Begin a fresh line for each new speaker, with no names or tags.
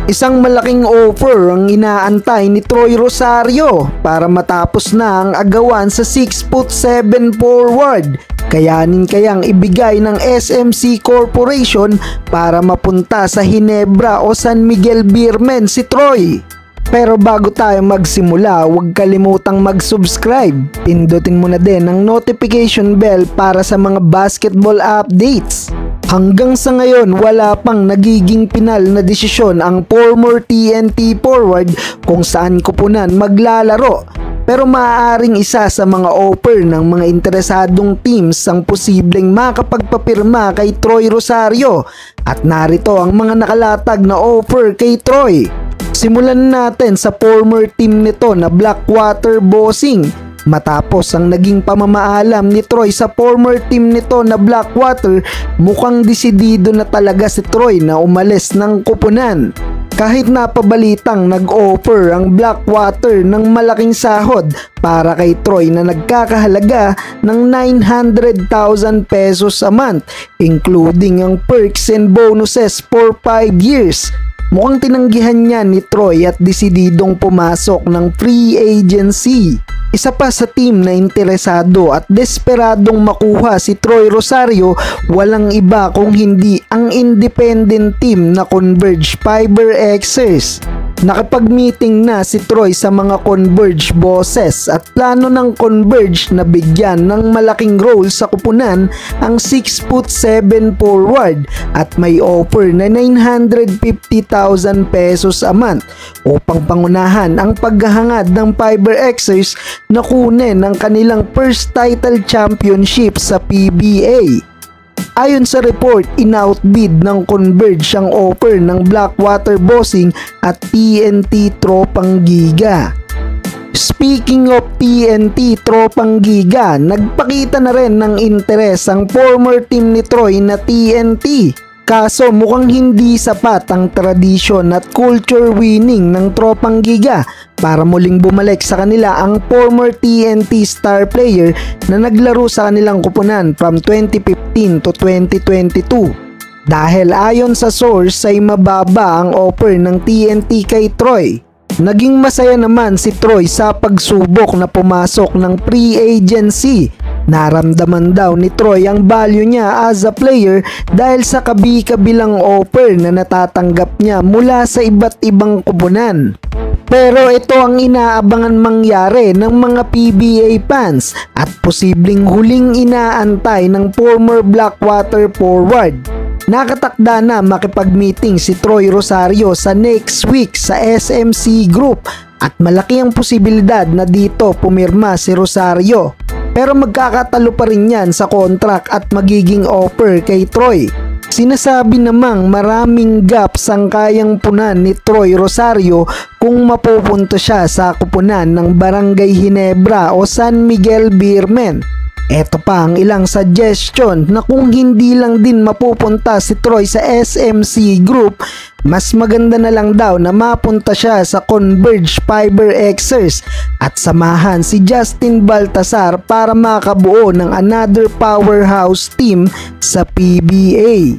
Isang malaking offer ang inaantay ni Troy Rosario para matapos na ang agawan sa 6'7" forward. Kayanin kayang ibigay ng SMC Corporation para mapunta sa Ginebra o San Miguel Beermen si Troy. Pero bago tayo magsimula, huwag kalimutang mag-subscribe. Pindutin mo na din ang notification bell para sa mga basketball updates. Hanggang sa ngayon, wala pang nagiging pinal na desisyon ang former TNT forward kung saan koponan maglalaro. Pero maaaring isa sa mga offer ng mga interesadong teams ang posibleng makapagpapirma kay Troy Rosario. At narito ang mga nakalatag na offer kay Troy. Simulan natin sa former team nito na Blackwater Bossing. Matapos ang naging pamamaalam ni Troy sa former team nito na Blackwater, mukhang desidido na talaga si Troy na umalis ng koponan. Kahit napabalitang nag-offer ang Blackwater ng malaking sahod para kay Troy na nagkakahalaga ng 900,000 pesos a month, including ang perks and bonuses for 5 years. Mukhang tinanggihan niya ni Troy at desididong pumasok ng free agency. Isa pa sa team na interesado at desperadong makuha si Troy Rosario, walang iba kung hindi ang independent team na Converge Fiber Xers. Nakipag-meeting na si Troy sa mga Converge bosses at plano ng Converge na bigyan ng malaking role sa kupunan ang 6'7" forward at may offer na 950,000 pesos a month upang pangunahan ang paghahangad ng Fiber Xers na kunin ang kanilang first title championship sa PBA. Ayon sa report, in-outbid ng Converge ang offer ng Blackwater Bossing at TNT Tropang Giga. Speaking of TNT Tropang Giga, nagpakita na rin ng interes ang former team ni Troy na TNT. Kaso mukhang hindi sapat ang tradisyon at culture winning ng Tropang Giga para muling bumalik sa kanila ang former TNT star player na naglaro sa kanilang kupunan from 2015 to 2022. Dahil ayon sa source ay mababa ang offer ng TNT kay Troy. Naging masaya naman si Troy sa pagsubok na pumasok ng free agency. Naramdaman daw ni Troy ang value niya as a player dahil sa kabi-kabilang offer na natatanggap niya mula sa iba't ibang kupunan. Pero ito ang inaabangan mangyari ng mga PBA fans at posibleng huling inaantay ng former Blackwater forward. Nakatakda na makipag-meeting si Troy Rosario sa next week sa SMC Group at malaki ang posibilidad na dito pumirma si Rosario. Pero magkakatalo pa rin yan sa contract at magiging offer kay Troy. Sinasabi namang maraming gaps ang kayang punan ni Troy Rosario kung mapupunta siya sa kupunan ng Barangay Ginebra o San Miguel Beermen. Eto pa ang ilang suggestion na kung hindi lang din mapupunta si Troy sa SMC Group, mas maganda na lang daw na mapunta siya sa Converge Fiber Xers at samahan si Justin Baltasar para makabuo ng another powerhouse team sa PBA.